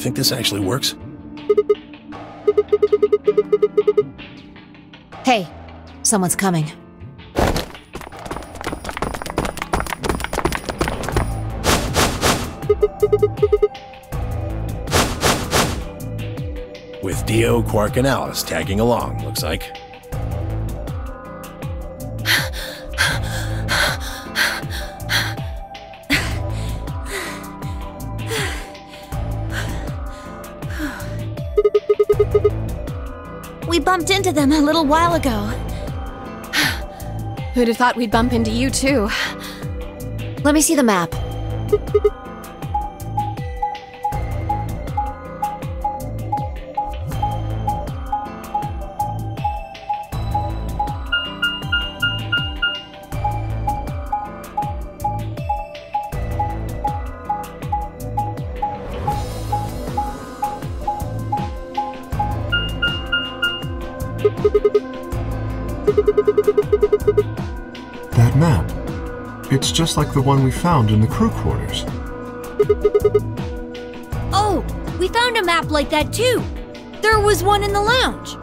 think this actually works? Hey, someone's coming. With Dio, Quark, and Alice tagging along, looks like. We bumped into them a little while ago. Who'd have thought we'd bump into you, too? Let me see the map. That map. It's just like the one we found in the crew quarters. Oh, we found a map like that too. There was one in the lounge.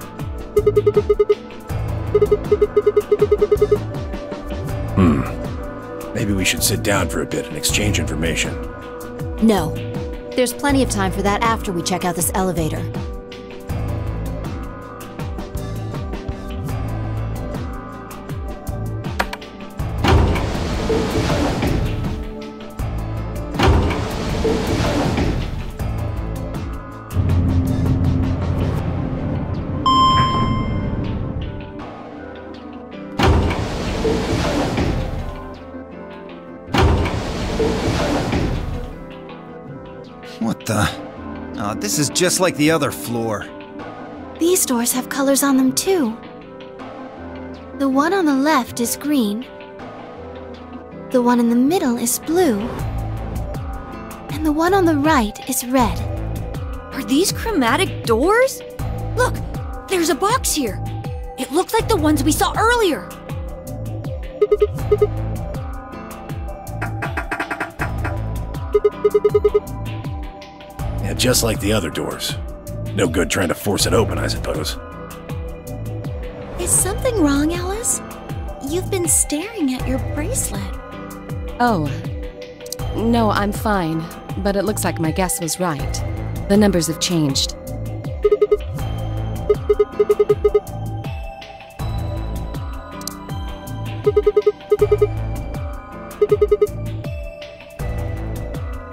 Maybe we should sit down for a bit and exchange information. No. There's plenty of time for that after we check out this elevator. What the? Oh, this is just like the other floor. These doors have colors on them too. The one on the left is green. The one in the middle is blue. And the one on the right is red. Are these chromatic doors? Look, there's a box here. It looks like the ones we saw earlier. Yeah, just like the other doors. No good trying to force it open, I suppose. Is something wrong, Alice? You've been staring at your bracelet. Oh. No, I'm fine. But it looks like my guess was right. The numbers have changed.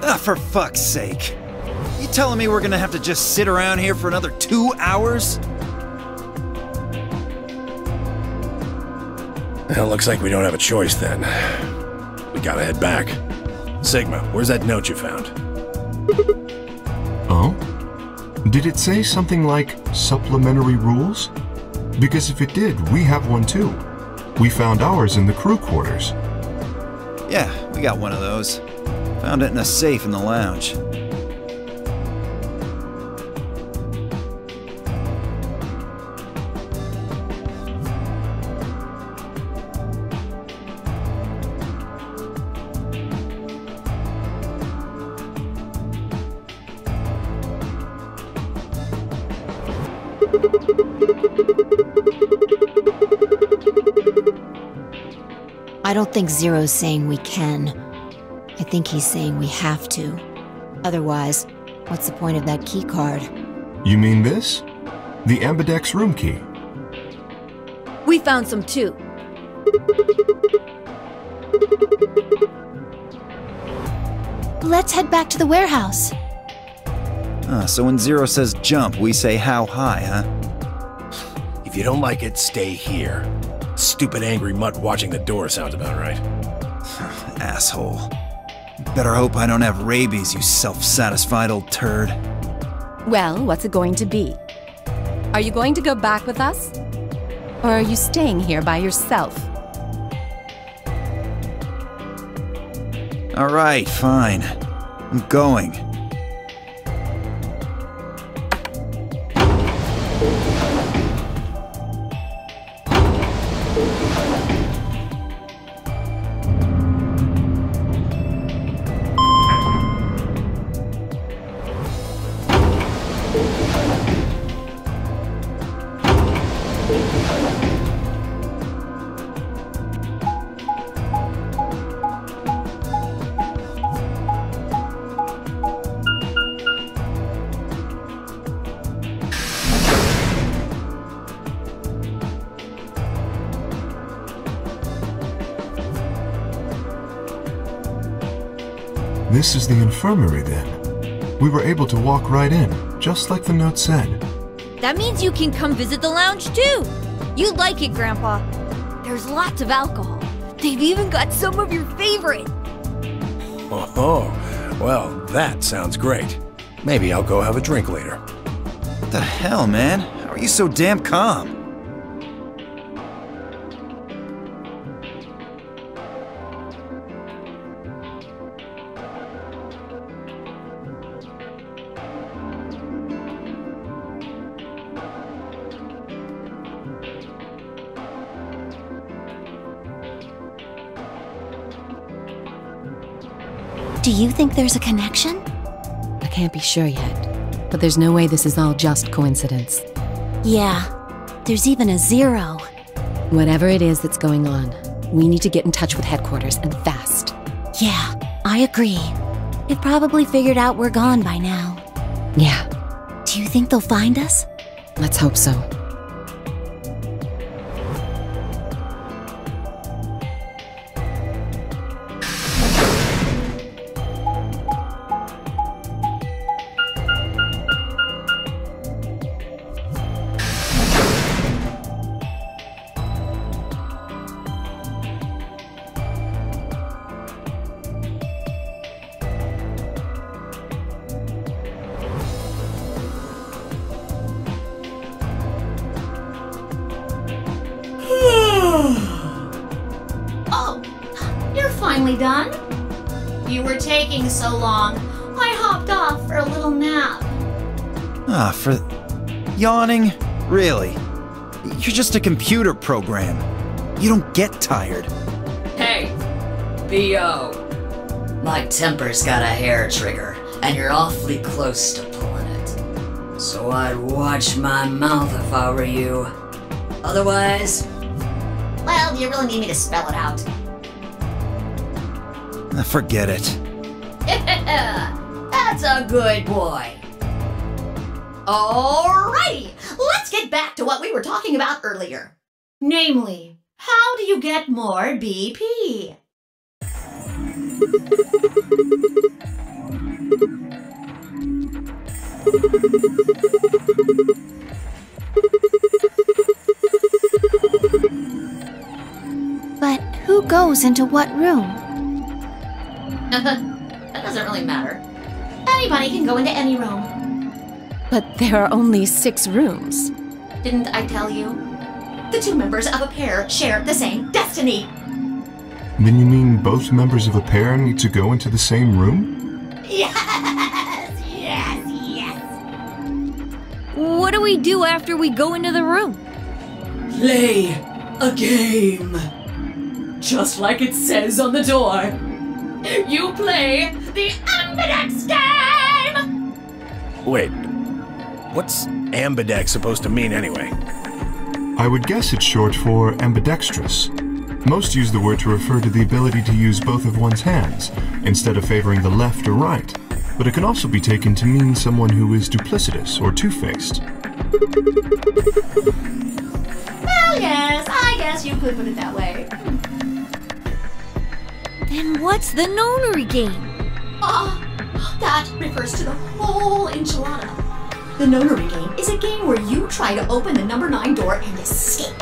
Ah, for fuck's sake. You telling me we're gonna have to just sit around here for another 2 hours? Well, looks like we don't have a choice then. We gotta head back. Sigma, where's that note you found? Oh? Did it say something like supplementary rules? Because if it did, we have one too. We found ours in the crew quarters. Yeah, we got one of those. Found it in a safe in the lounge. I don't think Zero's saying we can. I think he's saying we have to. Otherwise, what's the point of that key card? You mean this? The Ambidex room key. We found some too. Let's head back to the warehouse. So when Zero says jump, we say how high, huh? If you don't like it, stay here. Stupid angry mutt watching the door sounds about right. Asshole. Better hope I don't have rabies, you self-satisfied old turd. Well, what's it going to be? Are you going to go back with us? Or are you staying here by yourself? Alright, fine. I'm going. This is the infirmary then. We were able to walk right in, just like the note said. That means you can come visit the lounge too. You'd like it, Grandpa. There's lots of alcohol. They've even got some of your favorite. Oh, well, that sounds great. Maybe I'll go have a drink later. What the hell, man? How are you so damn calm? Do you think there's a connection? I can't be sure yet, but there's no way this is all just coincidence. Yeah, there's even a 0. Whatever it is that's going on, we need to get in touch with headquarters and fast. Yeah, I agree. They've probably figured out we're gone by now. Yeah, Do you think they'll find us? let's hope so. Oh, you're finally done? You were taking so long. I hopped off for a little nap. Ah, for yawning? Really? You're just a computer program. You don't get tired. Hey, B.O. My temper's got a hair trigger, and you're awfully close to pulling it. So I'd watch my mouth if I were you. Otherwise, well, do you really need me to spell it out? Forget it. That's a good boy. Alrighty, let's get back to what we were talking about earlier. Namely, how do you get more BP? But who goes into what room? That doesn't really matter. Anybody can go into any room. But there are only 6 rooms. Didn't I tell you? The 2 members of a pair share the same destiny. Then you mean both members of a pair need to go into the same room? Yes, yes, yes. What do we do after we go into the room? Play a game. Just like it says on the door. You play the Ambidex game! Wait, what's ambidex supposed to mean anyway? I would guess it's short for ambidextrous. Most use the word to refer to the ability to use both of one's hands, instead of favoring the left or right. But it can also be taken to mean someone who is duplicitous or two-faced. Well, yes, I guess you could put it that way. Then what's the nonary game? That refers to the whole enchilada. The nonary game is a game where you try to open the number 9 door and escape.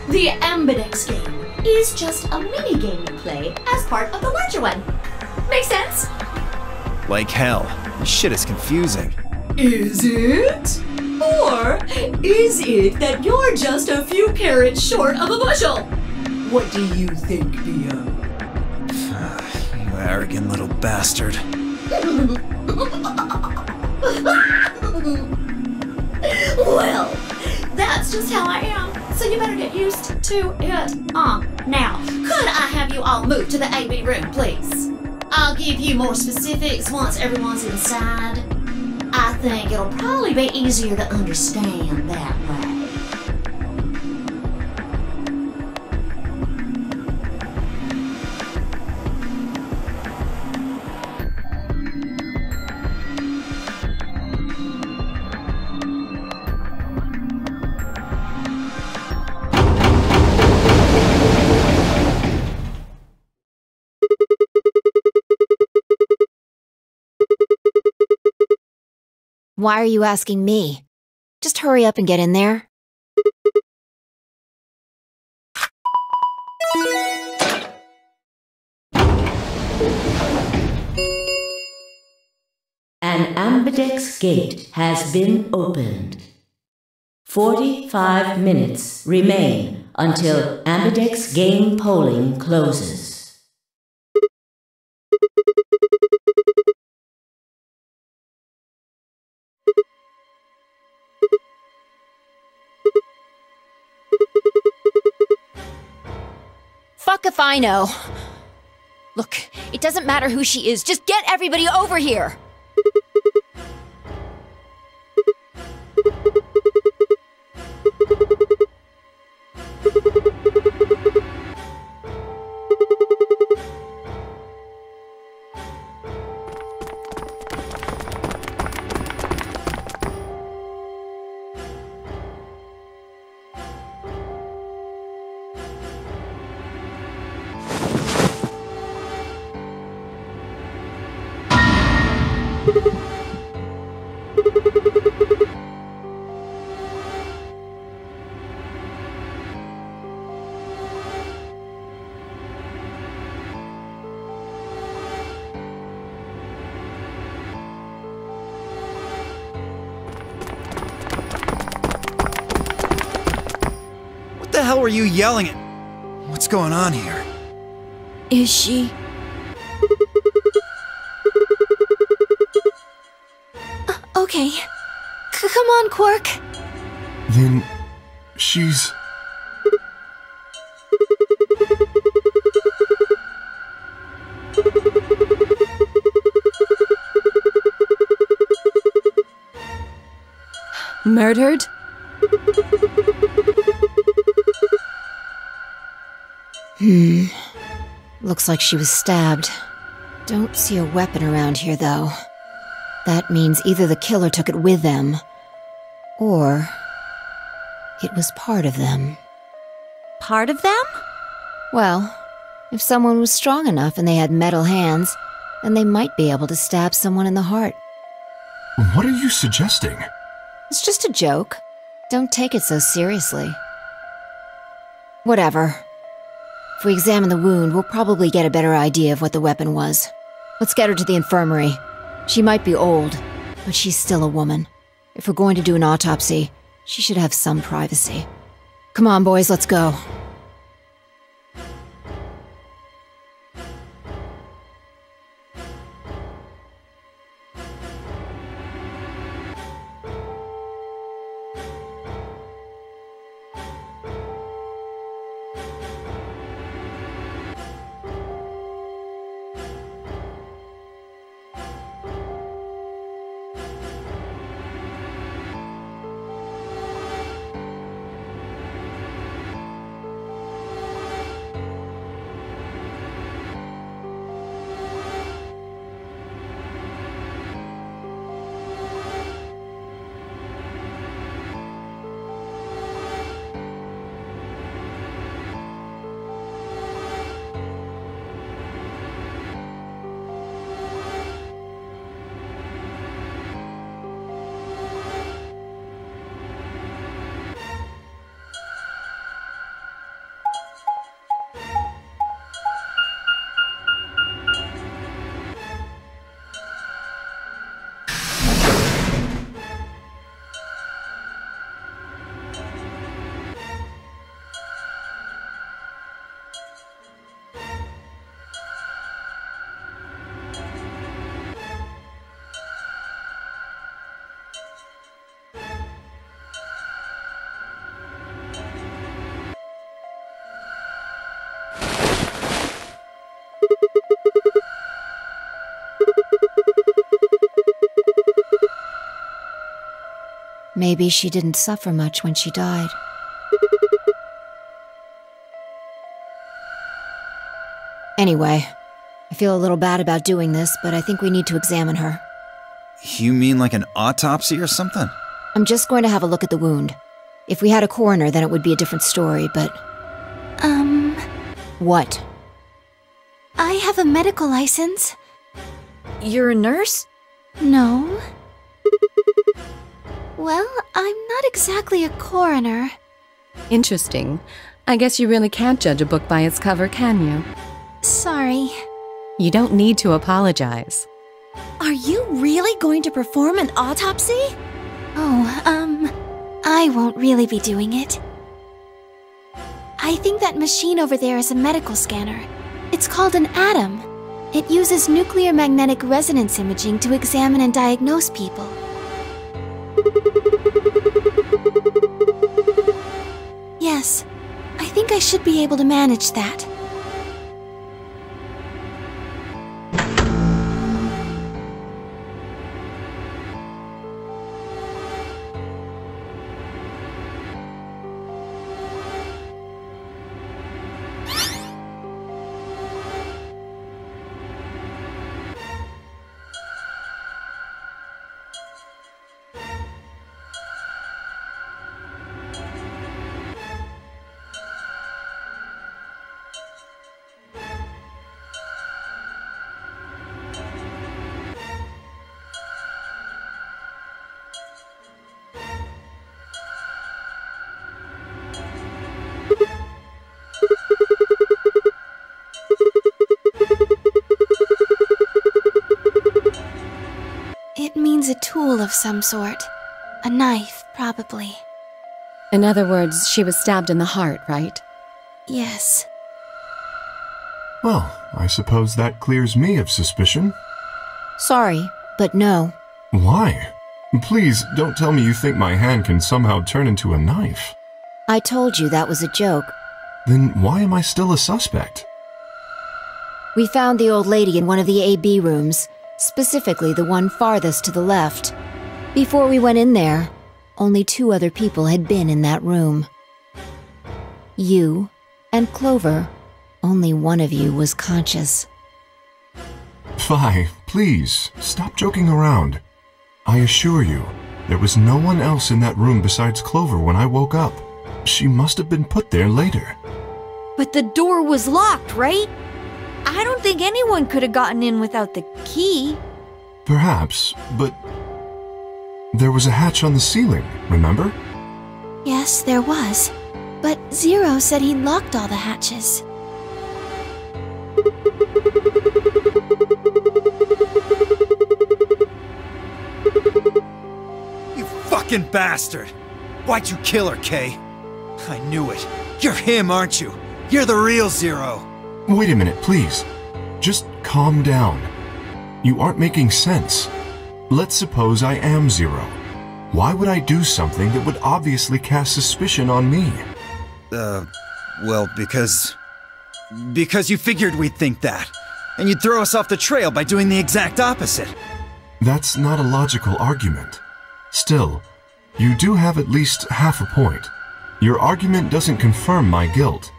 The Ambidex game is just a mini game you play as part of the larger one. Make sense? Like hell. This shit is confusing. Is it? Or is it that you're just a few carrots short of a bushel? What do you think, B.O.? You arrogant little bastard. Well, that's just how I am, so you better get used to it. Now, could I have you all move to the AB room, please? I'll give you more specifics once everyone's inside. I think it'll probably be easier to understand that way. Why are you asking me? Just hurry up and get in there. An Ambidex gate has been opened. 45 minutes remain until Ambidex game polling closes. Fuck if I know. Look, it doesn't matter who she is, just get everybody over here! What the hell were you yelling at? What's going on here? Is she? Okay. Come on, Quark. Then she's... Murdered? Looks like she was stabbed. Don't see a weapon around here, though. That means either the killer took it with them, or it was part of them. Part of them? Well, if someone was strong enough and they had metal hands, then they might be able to stab someone in the heart. What are you suggesting? It's just a joke. Don't take it so seriously. Whatever. If we examine the wound, we'll probably get a better idea of what the weapon was. Let's get her to the infirmary. She might be old, but she's still a woman. If we're going to do an autopsy, she should have some privacy. Come on, boys, let's go. Maybe she didn't suffer much when she died. Anyway, I feel a little bad about doing this, but I think we need to examine her. You mean like an autopsy or something? I'm just going to have a look at the wound. If we had a coroner, then it would be a different story, but... What? I have a medical license. You're a nurse? No. Well, I'm not exactly a coroner. Interesting. I guess you really can't judge a book by its cover, can you? Sorry. You don't need to apologize. Are you really going to perform an autopsy? I won't really be doing it. I think that machine over there is a medical scanner. It's called an ATOM. It uses nuclear magnetic resonance imaging to examine and diagnose people. Yes, I think I should be able to manage that. It means a tool of some sort. A knife, probably. In other words, she was stabbed in the heart, right? Yes. Well, I suppose that clears me of suspicion. Sorry, but no. Why? Please, don't tell me you think my hand can somehow turn into a knife. I told you that was a joke. Then why am I still a suspect? We found the old lady in one of the AB rooms, specifically the one farthest to the left. Before we went in there, only 2 other people had been in that room. You and Clover. Only one of you was conscious. Phi, please, stop joking around. I assure you, there was no one else in that room besides Clover when I woke up. She must have been put there later. But the door was locked, right? I don't think anyone could have gotten in without the key. Perhaps, but there was a hatch on the ceiling, remember? Yes, there was. But Zero said he locked all the hatches. You fucking bastard! Why'd you kill her, Kay? I knew it. You're him, aren't you? You're the real Zero. Wait a minute, please. Just calm down. You aren't making sense. Let's suppose I am Zero. Why would I do something that would obviously cast suspicion on me? Well, because you figured we'd think that. And you'd throw us off the trail by doing the exact opposite. That's not a logical argument. Still, you do have at least half a point. Your argument doesn't confirm my guilt,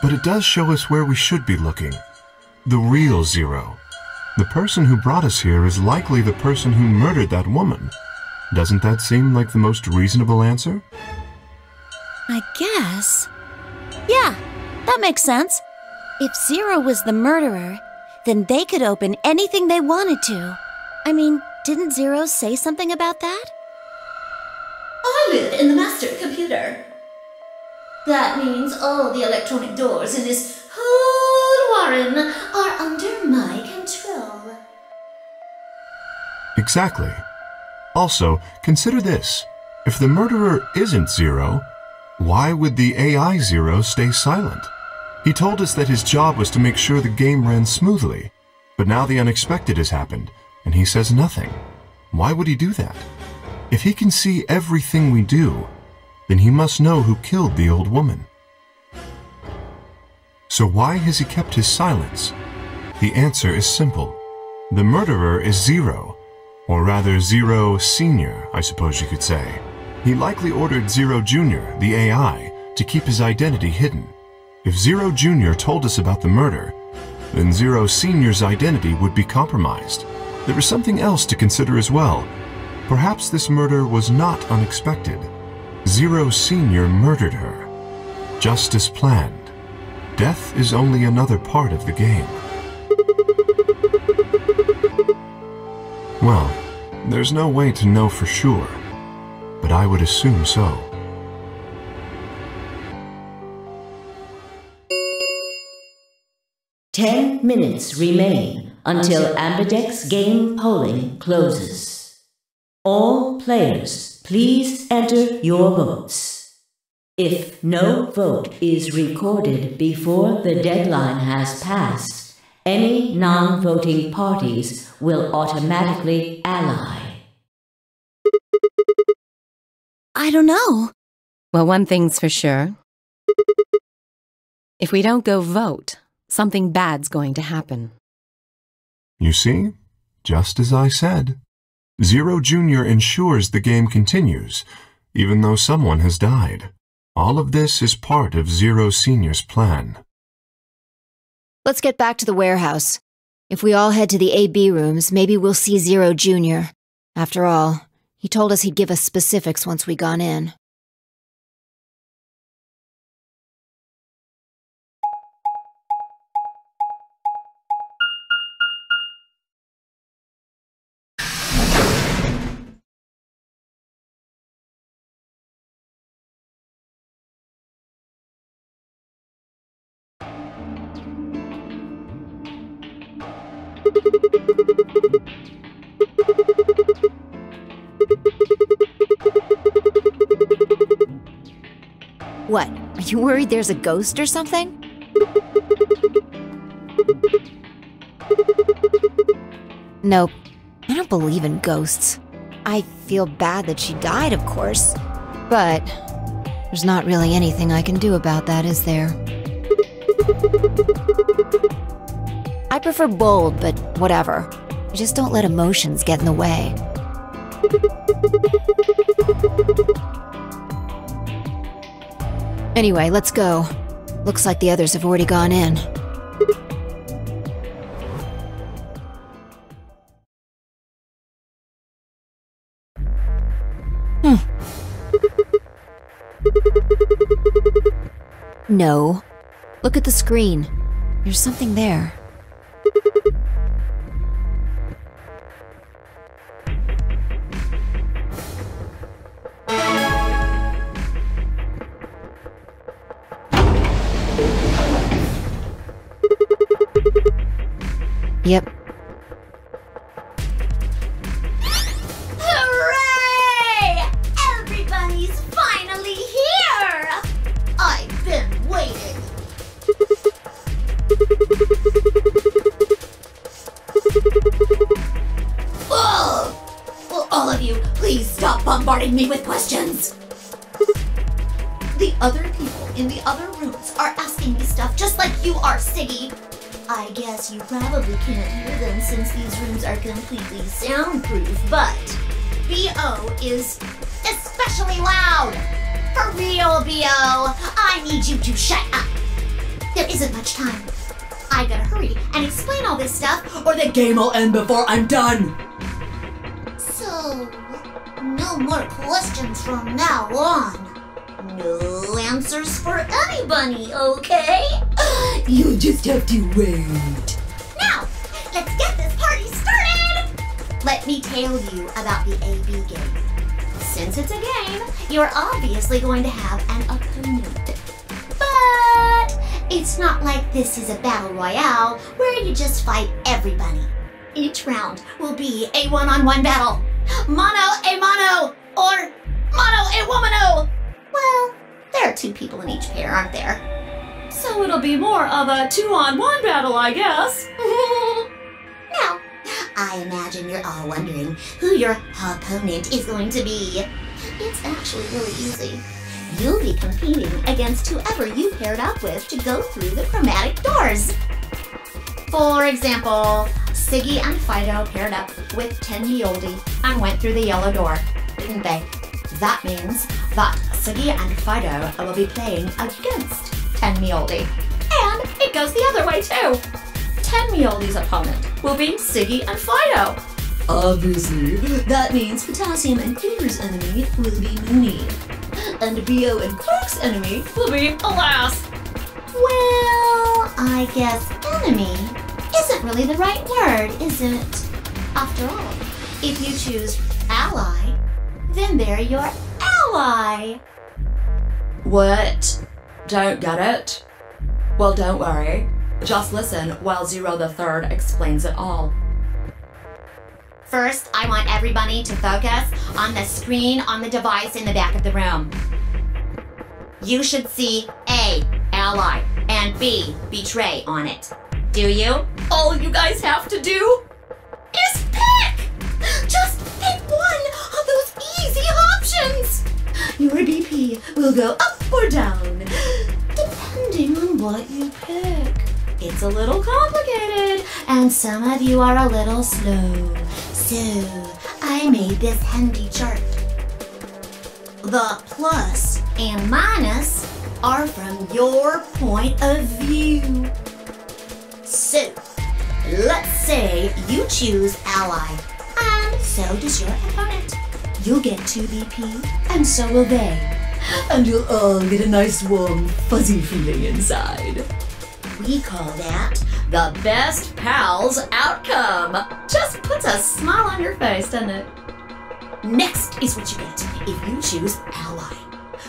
but it does show us where we should be looking. The real Zero. The person who brought us here is likely the person who murdered that woman. Doesn't that seem like the most reasonable answer? I guess. Yeah, that makes sense. If Zero was the murderer, then they could open anything they wanted to. I mean, didn't Zero say something about that? I live in the master computer. That means all the electronic doors in this whole warren are under my control. Exactly. Also, consider this. If the murderer isn't Zero, why would the AI Zero stay silent? He told us that his job was to make sure the game ran smoothly, but now the unexpected has happened, and he says nothing. Why would he do that? If he can see everything we do, then he must know who killed the old woman. So why has he kept his silence? The answer is simple. The murderer is Zero, or rather Zero Senior, I suppose you could say. He likely ordered Zero Jr., the AI, to keep his identity hidden. If Zero Jr. told us about the murder, then Zero Senior's identity would be compromised. There is something else to consider as well. Perhaps this murder was not unexpected. Zero Senior murdered her, just as planned. Death is only another part of the game. Well, there's no way to know for sure. But but I would assume so. Ten minutes remain until Ambidex game polling closes. All players, please enter your votes. If no vote is recorded before the deadline has passed, any non-voting parties will automatically ally. I don't know. Well, one thing's for sure. If we don't go vote, something bad's going to happen. You see? Just as I said. Zero Jr. ensures the game continues, even though someone has died. All of this is part of Zero Sr.'s plan. Let's get back to the warehouse. If we all head to the AB rooms, maybe we'll see Zero Jr. After all, he told us he'd give us specifics once we gone in. What? Are you worried there's a ghost or something? Nope. I don't believe in ghosts. I feel bad that she died, of course. But there's not really anything I can do about that, is there? I prefer bold, but whatever. I just don't let emotions get in the way. Anyway, let's go. Looks like the others have already gone in. No. Look at the screen. There's something there. Yep. Hooray! Everybody's finally here! I've been waiting. Oh! Will all of you please stop bombarding me with questions? The other people in the other rooms are asking me stuff just like you are, Siggy. I guess you probably can't hear them since these rooms are completely soundproof, but B.O. is especially loud. For real, B.O., I need you to shut up. There isn't much time. I gotta hurry and explain all this stuff, or the game will end before I'm done. So, no more questions from now on. No answers for anybody, okay? You just have to wait. Now, let's get this party started! Let me tell you about the AB game. Since it's a game, you're obviously going to have an opponent. But it's not like this is a battle royale where you just fight everybody. Each round will be a one-on-one battle. Mono a mono, or mono a womano. Well, there are two people in each pair, aren't there? So it'll be more of a 2-on-1 battle, I guess. Now, I imagine you're all wondering who your opponent is going to be. It's actually really easy. You'll be competing against whoever you paired up with to go through the chromatic doors. For example, Siggy and Fido paired up with Tenyioldi and went through the yellow door, didn't they? That means that Siggy and Fido will be playing against Tenyioldi. And it goes the other way too. Tenyioldi's opponent will be Siggy and Fido. Obviously, that means Potassium and Cleaver's enemy will be Mooney. And B.O. and Quark's enemy will be Alas. Well, I guess enemy isn't really the right word, is it? After all, if you choose ally, then they're your ally. What? Don't get it? Well, don't worry. Just listen while Zero the Third explains it all. First, I want everybody to focus on the screen on the device in the back of the room. You should see A, ally, and B, betray on it. Do you? All you guys have to do is pick! Just pick one of those easy options! Your BP will go up or down, depending on what you pick. It's a little complicated, and some of you are a little slow. So, I made this handy chart. The plus and minus are from your point of view. So, let's say you choose ally, and so does your opponent. You'll get 2 BP, and so will they. And you'll all get a nice warm, fuzzy feeling inside. We call that the best pals outcome. Just puts a smile on your face, doesn't it? Next is what you get if you choose ally,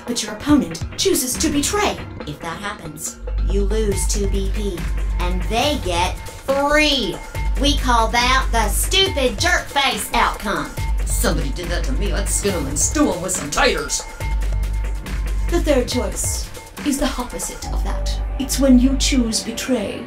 but your opponent chooses to betray. If that happens, you lose 2 BP, and they get 3. We call that the stupid jerk face outcome. Somebody did that to me, I'd skin them and stew them with some taters. The third choice is the opposite of that. It's when you choose betray,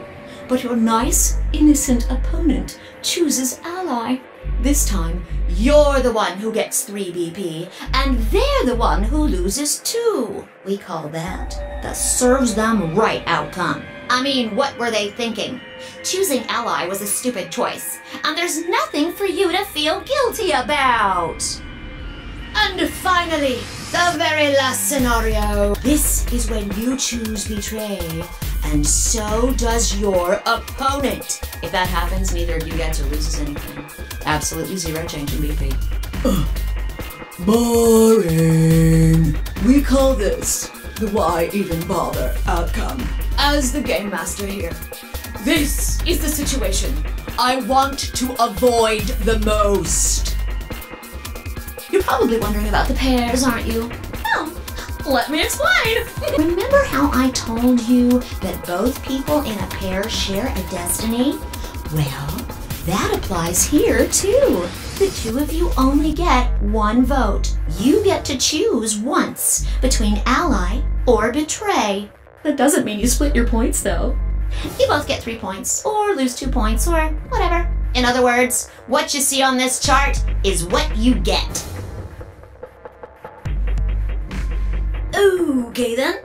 but your nice, innocent opponent chooses ally. This time, you're the one who gets 3 BP, and they're the one who loses 2. We call that the serves them right outcome. I mean, what were they thinking? Choosing ally was a stupid choice, and there's nothing for you to feel guilty about. And finally, the very last scenario. This is when you choose betray, and so does your opponent. If that happens, neither of you gets or loses anything. Absolutely 0 change in BP. Boring. We call this the why even bother outcome. As the game master here, this is the situation I want to avoid the most. You're probably wondering about the pairs, aren't you? Well, let me explain. Remember how I told you that both people in a pair share a destiny? Well, that applies here too. The 2 of you only get 1 vote. You get to choose once between ally or betray. That doesn't mean you split your points though. You both get 3 points, or lose 2 points, or whatever. In other words, what you see on this chart is what you get. Okay then.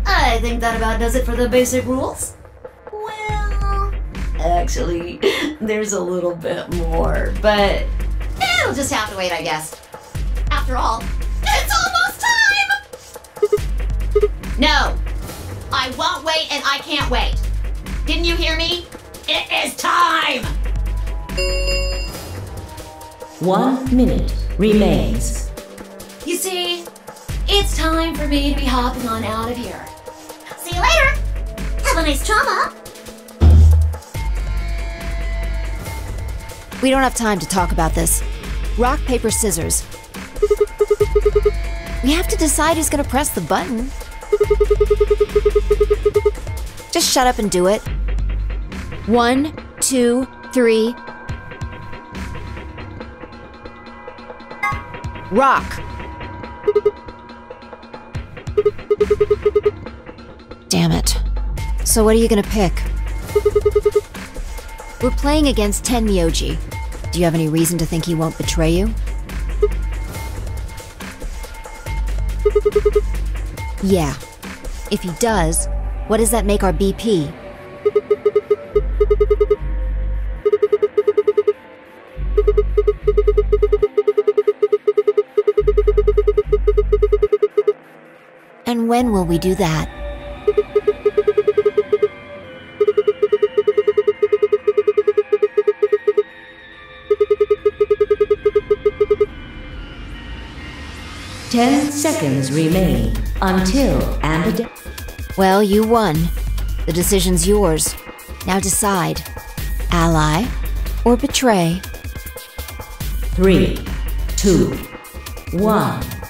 I think that about does it for the basic rules. Well, actually, there's a little bit more, but it'll just have to wait, I guess. After all, it's almost time! No, I won't wait and I can't wait. Didn't you hear me? It is time! 1 minute remains. You see, it's time for me to be hopping on out of here. See you later! Have a nice trauma! We don't have time to talk about this. Rock, paper, scissors. We have to decide who's gonna press the button. Just shut up and do it. 1, 2, 3. Rock. Damn it. So what are you gonna pick? We're playing against Tenmyoji. Do you have any reason to think he won't betray you? Yeah. If he does, what does that make our BP? And when will we do that? Ten seconds remain until Well, you won. The decision's yours. Now decide. Ally or betray? 3, 2, 1.